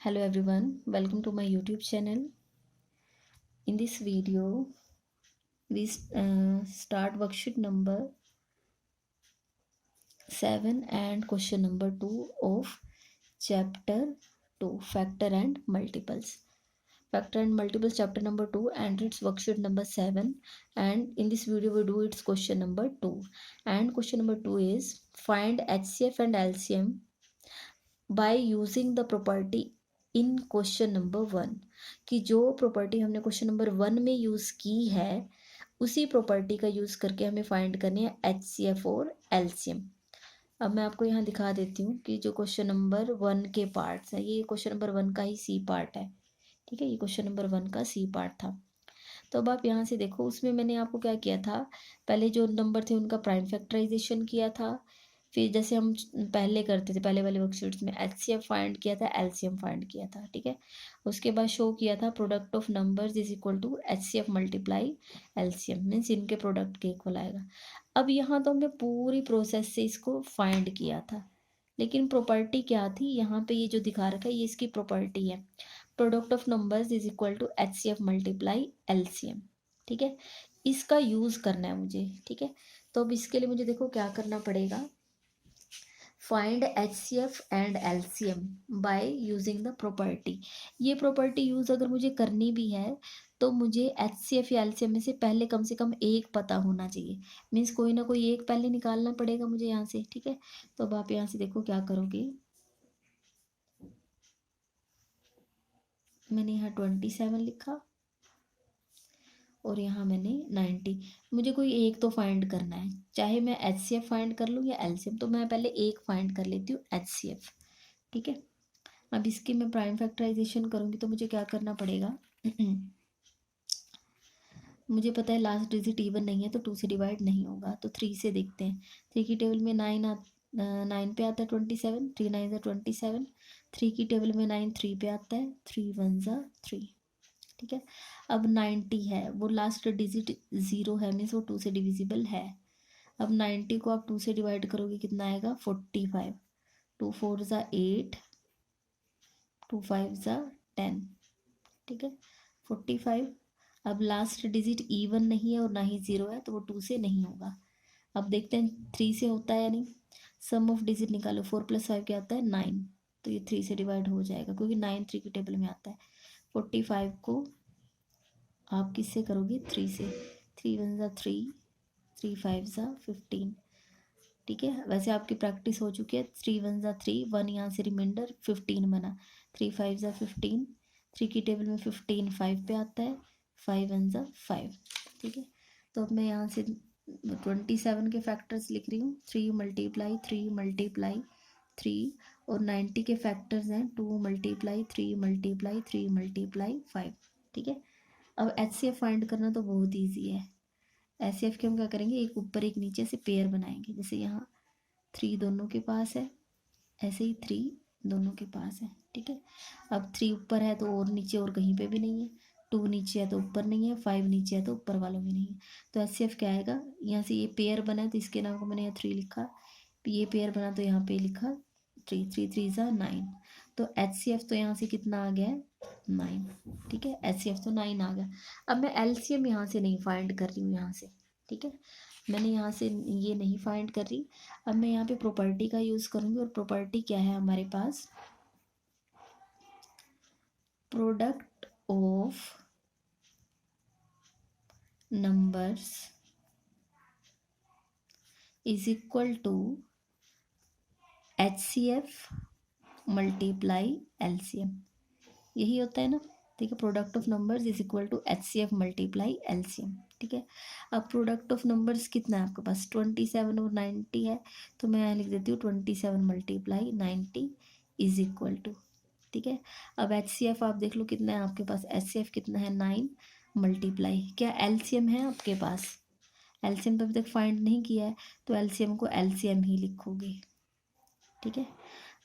Hello everyone, welcome to my YouTube channel. In this video, we start worksheet number 7 and question number 2 of chapter 2, Factor and Multiples. Factor and Multiples chapter number 2 and its worksheet number 7, and in this video we do its question number 2. And question number 2 is find HCF and LCM by using the property in question number 1, कि जो property हमने question number 1 में use की है उसी property का use करके हमें फाइंड करनी है HCF और LCM। अब मैं आपको यहाँ दिखा देती हूँ कि जो क्वेश्चन नंबर 1 के पार्ट्स हैं, ये क्वेश्चन नंबर 1 का ही सी पार्ट है। ठीक है, ये क्वेश्चन नंबर 1 का सी पार्ट था। तो अब आप यहाँ से देखो, उसमें मैंने आपको क्या किया था, पहले जो नंबर थे उनका प्राइम फैक्टराइजेशन किया था। फिर जैसे हम पहले करते थे, पहले वाले वर्कशीट्स में HCF फाइंड किया था, LCM फाइंड किया था। ठीक है, उसके बाद शो किया था product of numbers is equal to HCF multiply LCM, means इनके प्रोडक्ट के इक्वल आएगा। अब यहाँ तो हमने पूरी प्रोसेस से इसको फाइंड किया था, लेकिन प्रॉपर्टी क्या थी, यहाँ पे ये जो दिखा रखा है ये इसकी प्रॉपर्टी है, product of numbers is equal to HCF multiply LCM। ठीक है, इसका यूज़ करना है मुझे। ठीक है, तो अब इसके लिए मुझे देखो क्या करना पड़ेगा, find HCF and LCM by using the property. ये प्रॉपर्टी यूज़ अगर मुझे करनी भी है तो मुझे HCF या LCM में से कम एक पता होना चाहिए, मीन्स कोई ना कोई एक पहले निकालना पड़ेगा मुझे यहाँ से। ठीक है, तो अब आप यहाँ से देखो क्या करोगे, मैंने यहाँ 27 लिखा और यहाँ मैंने 90। मुझे कोई एक तो फाइंड करना है, चाहे मैं HCF फाइंड कर लूँ या LCM, तो मैं पहले एक फाइंड कर लेती हूँ HCF। ठीक है, अब इसकी मैं प्राइम फैक्टराइजेशन करूँगी तो मुझे क्या करना पड़ेगा मुझे पता है लास्ट डिजिट इवन नहीं है तो 2 से डिवाइड नहीं होगा, तो 3 से देखते हैं। 3 की टेबल में 9 पे आता है 27, 3 9 27। 3 की टेबल में 9 3 पे आता है, 3 1 3। ठीक है, अब 90 है, वो लास्ट डिजिट 0 है, मीन्स वो 2 से डिविजिबल है। अब 90 को आप 2 से डिवाइड करोगे कितना आएगा 45। 2 4 8, 2 5 10। ठीक है, 45। अब लास्ट डिजिट इवन नहीं है और ना ही 0 है, तो वो 2 से नहीं होगा। अब देखते हैं 3 से होता है या नहीं। सम ऑफ डिजिट निकालो, 4 + 5 क्या आता है 9, तो ये 3 से डिवाइड हो जाएगा क्योंकि 9 3 की टेबल में आता है। 45 को आप किससे करोगे 3 से, 3 1 3, 3 5 15। ठीक है, वैसे आपकी प्रैक्टिस हो चुकी है। 3 1 3, 1 यहाँ से रिमाइंडर 15 बना, 3 5 15। 3 की टेबल में 15 5 पे आता है, 5 1 5। ठीक है, तो अब मैं यहाँ से 27 के फैक्टर्स लिख रही हूँ, 3 × 3 × 3, और 90 के फैक्टर्स हैं 2 × 3 × 3 × 5। ठीक है, अब HCF फाइंड करना तो बहुत ईजी है। HCF के हम क्या करेंगे, एक ऊपर एक नीचे से पेयर बनाएंगे। जैसे यहाँ 3 दोनों के पास है, ऐसे ही 3 दोनों के पास है। ठीक है, अब 3 ऊपर है तो और नीचे और कहीं पे भी नहीं है, 2 नीचे है तो ऊपर नहीं है, 5 नीचे है तो ऊपर वालों में नहीं है। तो HCF क्या आएगा, यहाँ से ये पेयर बना है तो इसके नाम को मैंने यहाँ 3 लिखा, ये पेयर बना तो यहाँ पे लिखा 3, 3 3 9। तो HCF तो यहाँ से कितना आ गया है 9। ठीक है, HCF तो 9 आ गया। अब मैं LCM यहाँ से नहीं फाइंड कर रही हूँ यहाँ से। ठीक है, मैंने यहाँ से ये नहीं फाइंड कर रही। अब मैं यहाँ पे प्रॉपर्टी का यूज़ करूँगी, और प्रॉपर्टी क्या है हमारे पास, product of numbers is equal to HCF multiply LCM, यही होता है ना। ठीक है, product of numbers is equal to HCF multiply LCM। ठीक है, अब प्रोडक्ट ऑफ नंबर्स कितना है आपके पास 27 और 90 है, तो मैं यहाँ लिख देती हूँ 27 × 90 इज इक्वल टू। ठीक है, अब HCF आप देख लो कितना है आपके पास, HCF कितना है 9 मल्टीप्लाई, क्या LCM है आपके पास, LCM तो अभी तक फाइंड नहीं किया है, तो LCM को LCM ही लिखोगे। ठीक है,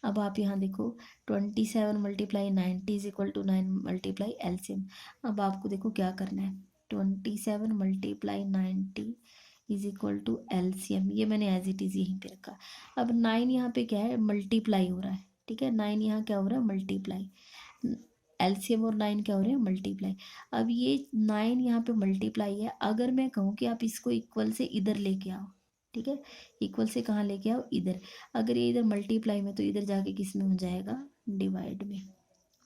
अब आप यहाँ देखो 27 × 90 इज इक्वल टू 9 × LCM। अब आपको देखो क्या करना है, 27 × 90 इज इक्वल टू LCM, ये मैंने एज इट इज़ यहीं पे रखा। अब 9 यहाँ पे क्या है मल्टीप्लाई हो रहा है। ठीक है, 9 यहाँ क्या हो रहा है मल्टीप्लाई। एलसीएम और 9 क्या हो रहे हैं, मल्टीप्लाई। अब ये 9 यहाँ पे मल्टीप्लाई है, अगर मैं कहूँ कि आप इसको इक्वल से इधर लेके आओ, ठीक है, इक्वल से कहाँ लेके आओ, इधर। अगर ये इधर मल्टीप्लाई में तो इधर जाके किस में हो जाएगा, डिवाइड में,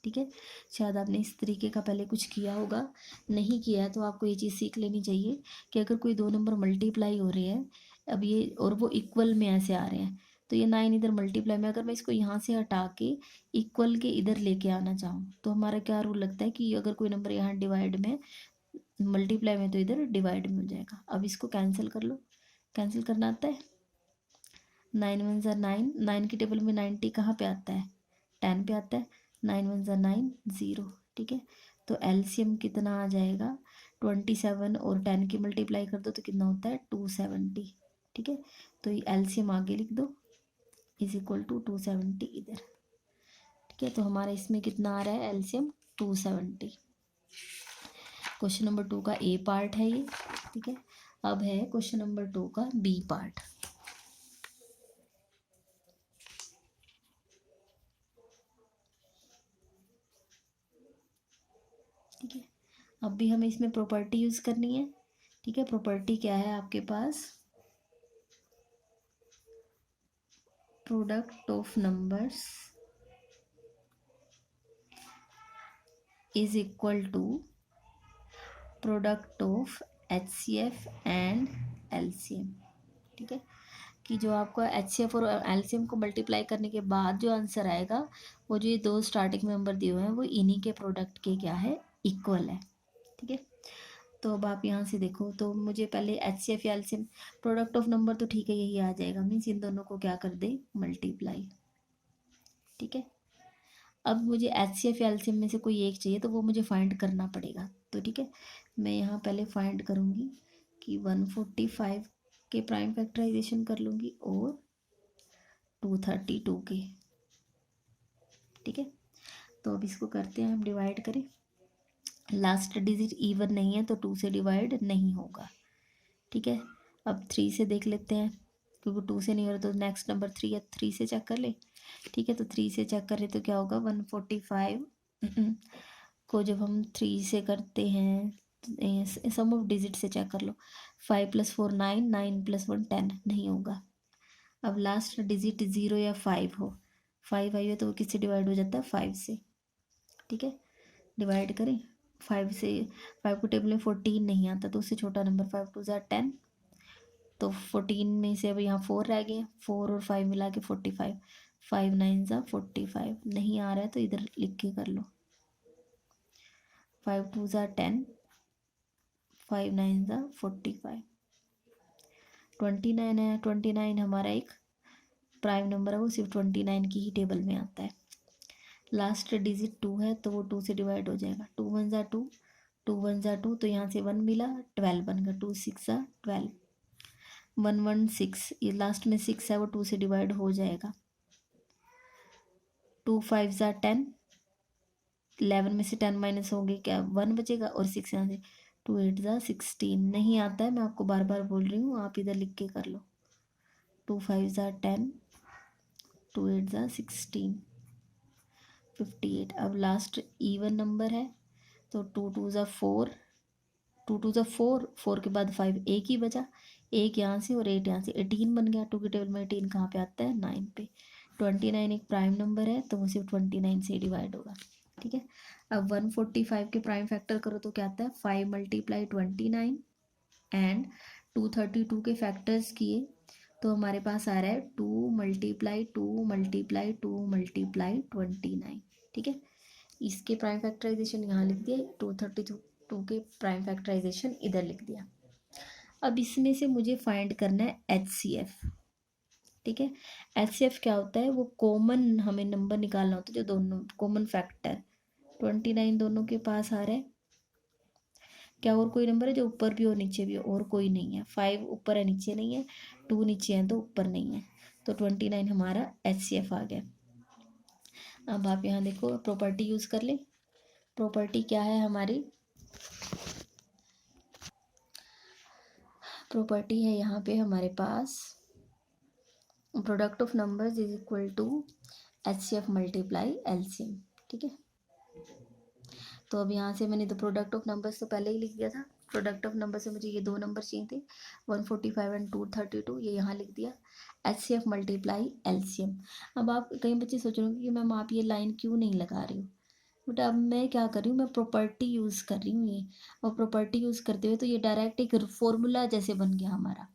ठीक है। शायद आपने इस तरीके का पहले कुछ किया होगा, नहीं किया है तो आपको ये चीज़ सीख लेनी चाहिए कि अगर कोई दो नंबर मल्टीप्लाई हो रहे हैं, अब ये और वो इक्वल में ऐसे आ रहे हैं, तो ये 9 इधर मल्टीप्लाई में, अगर मैं इसको यहाँ से हटा के इक्वल के इधर लेके आना चाहूँ तो हमारा क्या रूल लगता है कि अगर कोई नंबर यहाँ डिवाइड में, मल्टीप्लाई में, तो इधर डिवाइड में हो जाएगा। अब इसको कैंसिल कर लो, कैंसिल करना आता है, 9 × 1 = 9, 9 की टेबल में 90 कहाँ पे आता है, 10 पे आता है, 9 × 1 = 9, 0, ठीक है। तो एलसीएम कितना आ जाएगा, 27 और 10 की मल्टीप्लाई कर दो तो कितना होता है, 270, ठीक है। तो ये एलसीएम आगे लिख दो, = 270 इधर, ठीक है। तो हमारा इसमें कितना आ रहा है एलसीएम, 270। क्वेश्चन नंबर 2 का ए पार्ट है ये, ठीक है। अब है क्वेश्चन नंबर 2 का बी पार्ट। ठीक है, अब भी हमें इसमें प्रॉपर्टी यूज़ करनी है, ठीक है। प्रॉपर्टी क्या है आपके पास, product of numbers is equal to product of HCF and LCM, ठीक है। कि जो आपका एचसीएफ और एलसीएम को मल्टीप्लाई करने के बाद जो आंसर आएगा, वो जो ये दो स्टार्टिंग में नंबर दिए हुए हैं वो इन्हीं के प्रोडक्ट के क्या है, इक्वल है, ठीक है। तो अब आप यहाँ से देखो, तो मुझे पहले एच सी एफ या एलसीएम, प्रोडक्ट ऑफ नंबर तो ठीक है यही आ जाएगा, मीन्स इन दोनों को क्या कर दे, मल्टीप्लाई, ठीक है। अब मुझे एच सी एफ या एलसीएम में से कोई एक चाहिए तो वो मुझे फाइंड करना पड़ेगा, तो ठीक है, मैं यहाँ पहले फाइंड करूँगी कि 145 के प्राइम फैक्टराइजेशन कर लूँगी और 232 के, ठीक है। तो अब इसको करते हैं हम, डिवाइड करें, लास्ट डिजिट इवन नहीं है तो 2 से डिवाइड नहीं होगा, ठीक है। अब 3 से देख लेते हैं, क्योंकि 2 से नहीं हो रहा तो नेक्स्ट नंबर 3 है, 3 से चेक कर ले, ठीक है। तो 3 से चेक करें तो क्या होगा, 145 को जब हम 3 से करते हैं, सम ऑफ डिजिट से चेक कर लो, 5 + 4 9, 9 + 1 10, नहीं होगा। अब लास्ट डिजिट 0 या 5 हो, 5 आई है तो वो किससे डिवाइड हो जाता है, 5 से, ठीक है। डिवाइड करें 5 से, 5 को टेबल में 14 नहीं आता तो उससे छोटा नंबर, 5 × 2 = 10, तो 14 में से अब यहाँ 4 रह गए, 4 और 5 मिला के 45, 5 × 9 = 45, नहीं आ रहा है तो इधर लिख के कर लो, 5 × 2 = 10, 5 × 9 = 45, 29 है, 29 हमारा एक प्राइम नंबर है, वो सिर्फ 29 की ही टेबल में आता है। लास्ट डिजिट 2 है तो वो 2 से डिवाइड हो जाएगा, 2 × 1 = 2, 2 × 1 = 2, तो यहाँ से 1 मिला, 12 बन गया, 2 × 6 = 12, 116, ये लास्ट में 6 है वो 2 से डिवाइड हो जाएगा, 2 × 5 = 10, 11 में से 10 माइनस होंगे क्या, 1 बचेगा, और 6 यहाँ से, 2 × 8 = 16, नहीं आता है, मैं आपको बार बार बोल रही हूँ, आप इधर लिख के कर लो, 2 × 5 = 10, 2 × 8 = 16, 58। अब लास्ट इवन नंबर है तो 2 × 2 = 4, 2 × 2 = 4, 4 के बाद 5, एक ही बचा, एक यहाँ से और 8 यहाँ से, 18 बन गया। 2 की टेबल में 18 कहाँ पे आता है, 9 पे। 29 एक प्राइम नंबर है तो वो सिर्फ 29 से डिवाइड होगा, ठीक है। अब 145 के प्राइम फैक्टर करो तो क्या आता है, 5 × 29 एंड 232 के फैक्टर्स किए तो हमारे पास आ रहा है 2 × 2 × 2 × 29, ठीक है। इसके प्राइम फैक्टराइजेशन यहाँ लिख दिया, 232 के प्राइम फैक्टराइजेशन इधर लिख दिया। अब इसमें से मुझे फाइंड करना है एचसीएफ, ठीक है। एचसीएफ क्या होता है, वो कॉमन हमें नंबर निकालना होता है, जो दोनों कॉमन फैक्टर 29 दोनों के पास आ रहा है, क्या और कोई नंबर है जो ऊपर भी और नीचे भी, और कोई नहीं है, 5 ऊपर है नीचे नहीं है, 2 नीचे है तो ऊपर नहीं है, तो 29 हमारा एचसीएफ आ गया। अब आप यहाँ देखो, प्रॉपर्टी यूज़ कर ले, प्रॉपर्टी क्या है हमारी, प्रॉपर्टी है यहाँ पे हमारे पास, product of numbers is equal to HCF multiply LCM, ठीक है। तो अब यहाँ से मैंने तो प्रोडक्ट ऑफ नंबर्स तो पहले ही लिख दिया था। प्रोडक्ट ऑफ नंबर से मुझे ये 2 नंबर चाहिए थे, 145 एंड 232, ये यहाँ लिख दिया। HCF multiply LCM। अब आप कई बच्चे सोच रहे होंगे कि मैम आप ये लाइन क्यों नहीं लगा रही हो, बट अब मैं क्या कर रही हूँ, मैं प्रॉपर्टी यूज़ कर रही हूँ ये, और प्रॉपर्टी यूज़ करते हुए तो ये डायरेक्ट एक फॉर्मूला जैसे बन गया हमारा।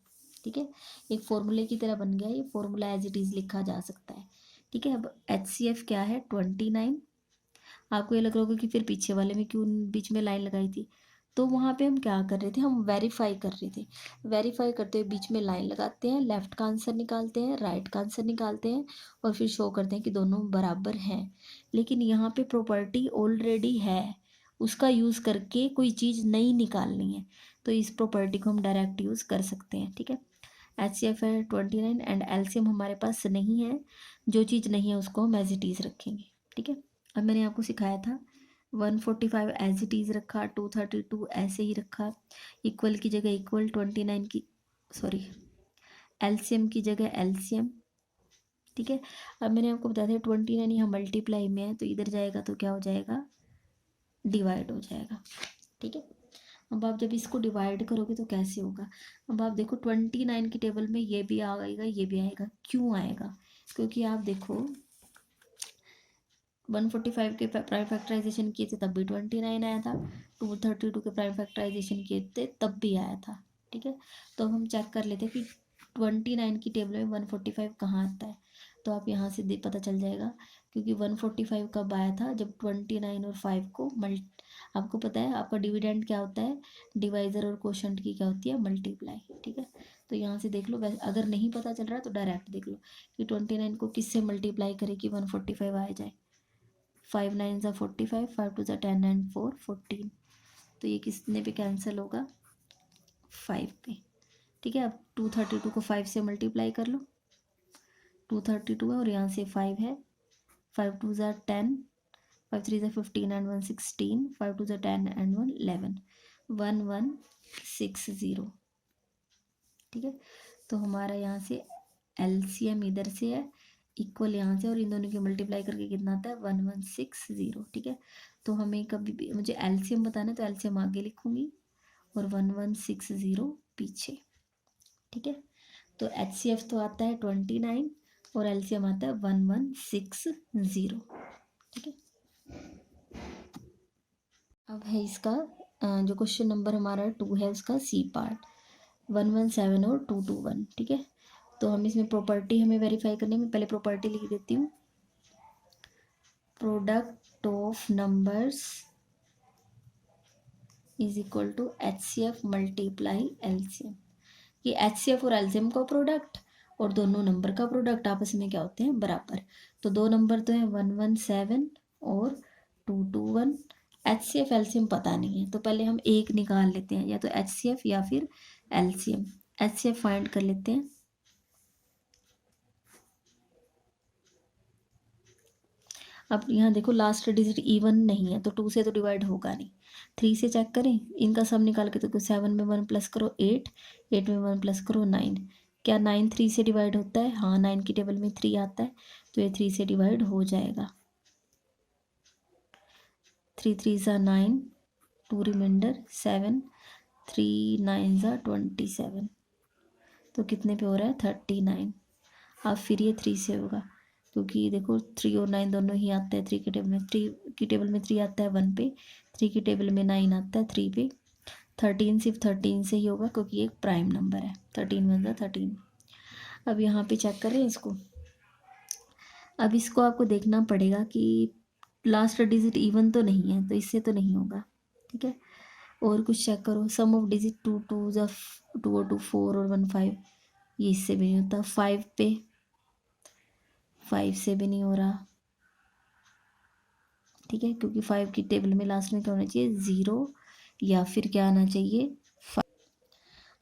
ठीक है, एक फॉर्मूले की तरह बन गया, ये फॉर्मूला एज इट इज़ लिखा जा सकता है। ठीक है, अब HCF क्या है 29। आपको ये लग रहा होगा कि फिर पीछे वाले में क्यों बीच में लाइन लगाई थी, तो वहाँ पे हम क्या कर रहे थे, हम वेरीफाई कर रहे थे। वेरीफाई करते हुए बीच में लाइन लगाते हैं, लेफ्ट का आंसर निकालते हैं, राइट का आंसर निकालते हैं, और फिर शो करते हैं कि दोनों बराबर हैं। लेकिन यहाँ पे प्रॉपर्टी ऑलरेडी है, उसका यूज़ करके कोई चीज़ नई निकालनी है, तो इस प्रॉपर्टी को हम डायरेक्ट यूज़ कर सकते हैं। ठीक है, HCF है 29 एंड LCM हमारे पास नहीं है, जो चीज़ नहीं है उसको हम एज इट इज़ रखेंगे। ठीक है, अब मैंने आपको सिखाया था 145 एज इट इज़ रखा, 232 ऐसे ही रखा, इक्वल की जगह इक्वल, 29 की सॉरी LCM की जगह LCM। ठीक है, अब मैंने आपको बताया था 29 यहाँ मल्टीप्लाई में है, तो इधर जाएगा तो क्या हो जाएगा, डिवाइड हो जाएगा। ठीक है, अब आप जब इसको डिवाइड करोगे तो कैसे होगा, अब आप देखो 29 की टेबल में ये भी आएगा, ये भी आएगा, क्यों आएगा, क्योंकि आप देखो 145 के प्राइम फैक्टराइजेशन किए थे तब भी 29 आया था, 232 के प्राइम फैक्टराइजेशन किए थे तब भी आया था। ठीक है, तो हम चेक कर लेते हैं कि 29 की टेबल में 145 कहाँ आता है, तो आप यहाँ से पता चल जाएगा, क्योंकि 145 कब आया था, जब 29 और 5 को आपको पता है आपका डिविडेंड क्या होता है, डिवाइजर और कोशंट की क्या होती है, मल्टीप्लाई। ठीक है, तो यहाँ से देख लो, वैसे अगर नहीं पता चल रहा तो डायरेक्ट देख लो कि 29 को किससे मल्टीप्लाई करे कि 145 आ जाए। 5 9 ज़ा 45, 5 2 ज़ा 10 एंड 4 14, तो ये किसने पे कैंसिल होगा, 5 पे। ठीक है, अब 232 को 5 से मल्टीप्लाई कर लो, 232 है और यहाँ से 5 है, 5 2 ज़ा 10, 5 3 ज़ा 15 एंड 1 16, 5 2 ज़ा 10 एंड 1 11, 1160। ठीक है, तो हमारा यहाँ से LCM इधर से है, इक्वल यहाँ से, और इन दोनों की मल्टीप्लाई करके कितना आता है 1160। ठीक है, तो हमें कभी भी मुझे LCM बताना है तो LCM आगे लिखूंगी और 1160 पीछे। ठीक है, तो HCF तो आता है 29 और LCM आता है 1160। ठीक है, अब है इसका जो क्वेश्चन नंबर हमारा 2 है उसका C पार्ट, 117 और 221। ठीक है, तो हम इसमें प्रॉपर्टी हमें वेरीफाई करने में पहले प्रॉपर्टी लिख देती हूँ, product of numbers is equal to HCF multiply LCM। ये HCF और LCM का प्रोडक्ट और दोनों नंबर का प्रोडक्ट आपस में क्या होते हैं, बराबर। तो दो नंबर तो है 117 और 221। HCF LCM पता नहीं है, तो पहले हम एक निकाल लेते हैं, या तो HCF या फिर LCM। HCF फाइंड कर लेते हैं। अब यहाँ देखो लास्ट डिजिट इवन नहीं है, तो 2 से तो डिवाइड होगा नहीं। 3 से चेक करें, इनका सम निकाल के, तो 7 में 1 प्लस करो 8, 8 में 1 प्लस करो 9। क्या 9 3 से डिवाइड होता है, हाँ 9 की टेबल में 3 आता है, तो ये 3 से डिवाइड हो जाएगा। 3 3 ज़ा 9, 2 रिमाइंडर 7, 3 9 ज़ा 27, तो कितने पे हो रहा है 39। अब फिर ये 3 से होगा, क्योंकि देखो 3 और 9 दोनों ही आते हैं 3 की टेबल में, 3 की टेबल में 3 आता है 1 पे, 3 की टेबल में 9 आता है 3 पे। 13 सिर्फ 13 से ही होगा, क्योंकि एक प्राइम नंबर है, 13 1 ज़ा 13। अब यहाँ पे चेक कर रहे हैं इसको, अब इसको आपको देखना पड़ेगा कि लास्ट डिजिट इवन तो नहीं है, तो इससे तो नहीं होगा। ठीक है, और कुछ चेक करो, सम ऑफ डिजिट 2 2 ज़ा 2 और 2 4 और 1 5, ये इससे भी नहीं होता। 5 पे 5 से भी नहीं हो रहा। ठीक है, क्योंकि 5 की टेबल में लास्ट में क्या होना चाहिए, 0, या फिर क्या आना चाहिए 5।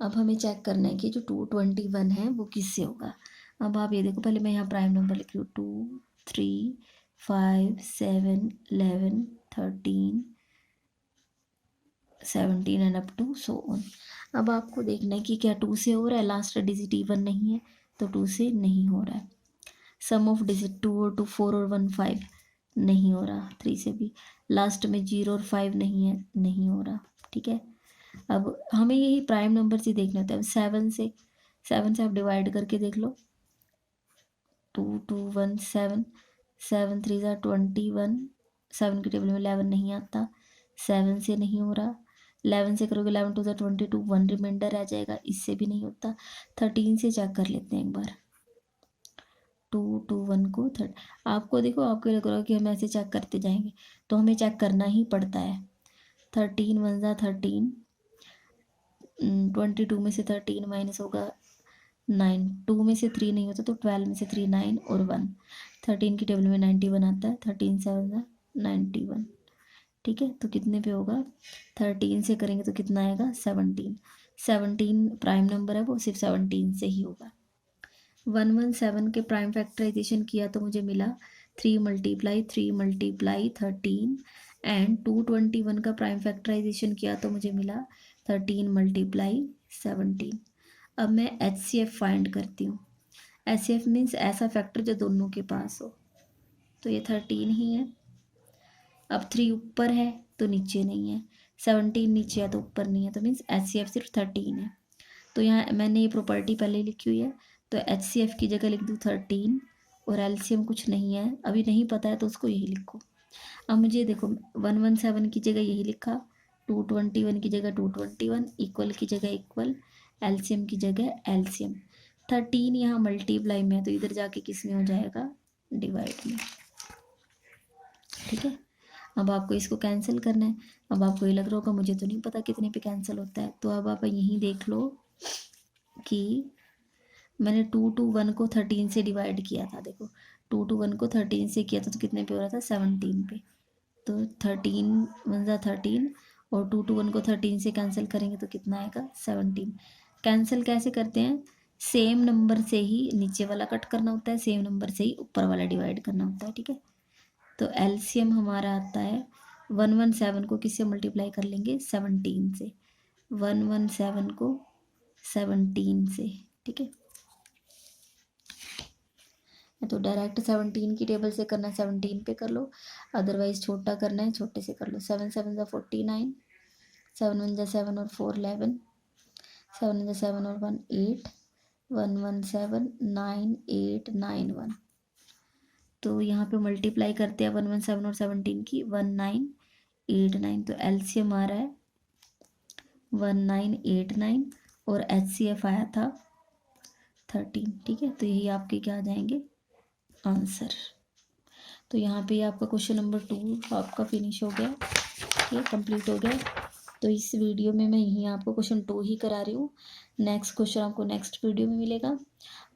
अब हमें चेक करना है कि जो 221 है वो किससे होगा। अब आप ये देखो, पहले मैं यहाँ प्राइम नंबर लिख रही हूँ, 2 3 5 7 11 13 17 and up to so on. अब आपको देखना है कि क्या 2 से हो रहा है, लास्ट डिजिट इवन नहीं है, तो 2 से नहीं हो रहा है। सम ऑफ डिजिट 2 और 2 4 और 1 5, नहीं हो रहा, 3 से भी। लास्ट में 0 और 5 नहीं है, नहीं हो रहा। ठीक है, अब हमें यही प्राइम नंबर से देखना होता है। 7 से आप डिवाइड करके देख लो। 2 2 1 7, 7 3 ज़ा 21, 7 की टेबल में 11 नहीं आता, 7 से नहीं हो रहा। 11 से करोगे 11 2 ज़ा 22, 1 रिमाइंडर रह जाएगा, इससे भी नहीं होता। 13 से चेक कर लेते हैं एक बार। 2 2 1 को आपको देखो, आपको लग रहा है कि हम ऐसे चेक करते जाएंगे, तो हमें चेक करना ही पड़ता है। 13 1 ज़ा 13, 22 में से 13 माइनस होगा 9, 2 में से 3 नहीं होता तो 12 में से 3 9 और 1। 13 की टेबल में 91 आता है, 13 7 ज़ा 91। ठीक है, तो कितने पे होगा? 13 से करेंगे तो कितना आएगा? 17। 17 प्राइम नंबर है, वो सिर्फ 17 से ही होगा। 117 के प्राइम फैक्टराइजेशन किया तो मुझे मिला 3 मल्टीप्लाई 13, एंड 221 का प्राइम फैक्टराइजेशन किया तो मुझे मिला 13 मल्टीप्लाई 17। अब मैं HCF फाइंड करती हूँ। HCF मीन्स ऐसा फैक्टर जो दोनों के पास हो, तो ये 13 ही है। अब 3 ऊपर है तो नीचे नहीं है, 17 नीचे है तो ऊपर नहीं है, तो मीन्स HCF सिर्फ 13 है। तो यहाँ मैंने ये प्रॉपर्टी पहले लिखी हुई है, तो HCF की जगह लिख दूँ 13, और LCM कुछ नहीं है, अभी नहीं पता है तो उसको यही लिखो। अब मुझे देखो, 117 की जगह यही लिखा, 221 की जगह 221, इक्वल की जगह इक्वल, LCM की जगह LCM। 13 यहाँ मल्टीप्लाई में है तो इधर जाके किस में हो जाएगा? डिवाइड में। ठीक है, अब आपको इसको कैंसिल करना है। अब आपको ये लग रहा होगा मुझे तो नहीं पता कितने पे कैंसिल होता है, तो अब आप यहीं देख लो कि मैंने 2 2 1 को 13 से डिवाइड किया था। देखो 2 2 1 को 13 से किया था तो कितने पे हो रहा था? 17 पे। तो 13 1 ज़ा 13, और 2 2 1 को 13 से कैंसिल करेंगे तो कितना आएगा? 17। कैंसिल कैसे करते हैं? सेम नंबर से ही नीचे वाला कट करना होता है, सेम नंबर से ही ऊपर वाला डिवाइड करना होता है। ठीक है, तो LCM हमारा आता है 117 को किससे मल्टीप्लाई कर लेंगे? 17 से। 117 को 17 से। ठीक है, तो डायरेक्ट 17 की टेबल से करना है 17 पे कर लो, अदरवाइज छोटा करना है छोटे से कर लो। 7 7 ज़ा 49, 7 1 ज़ा 7 और 4 11, 7 1 ज़ा 7 और 1 8, 1 1 7 9 8 9 1। तो यहाँ पे मल्टीप्लाई करते हैं 117 और 17 की, 1989, तो LCM आ रहा है 1989, और HCF आया था 13। ठीक है, तो यही आपके क्या आ जाएंगे? आंसर। तो यहाँ पे आपका क्वेश्चन नंबर 2 आपका फिनिश हो गया, ठीक है, कंप्लीट हो गया। तो इस वीडियो में मैं यहीं आपको क्वेश्चन 2 ही करा रही हूँ, नेक्स्ट क्वेश्चन आपको नेक्स्ट वीडियो में मिलेगा।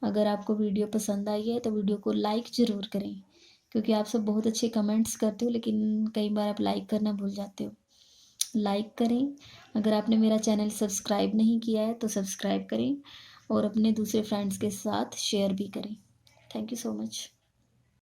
अगर आपको वीडियो पसंद आई है तो वीडियो को लाइक ज़रूर करें, क्योंकि आप सब बहुत अच्छे कमेंट्स करते हो लेकिन कई बार आप लाइक करना भूल जाते हो। लाइक करें। अगर आपने मेरा चैनल सब्सक्राइब नहीं किया है तो सब्सक्राइब करें, और अपने दूसरे फ्रेंड्स के साथ शेयर भी करें। Thank you so much.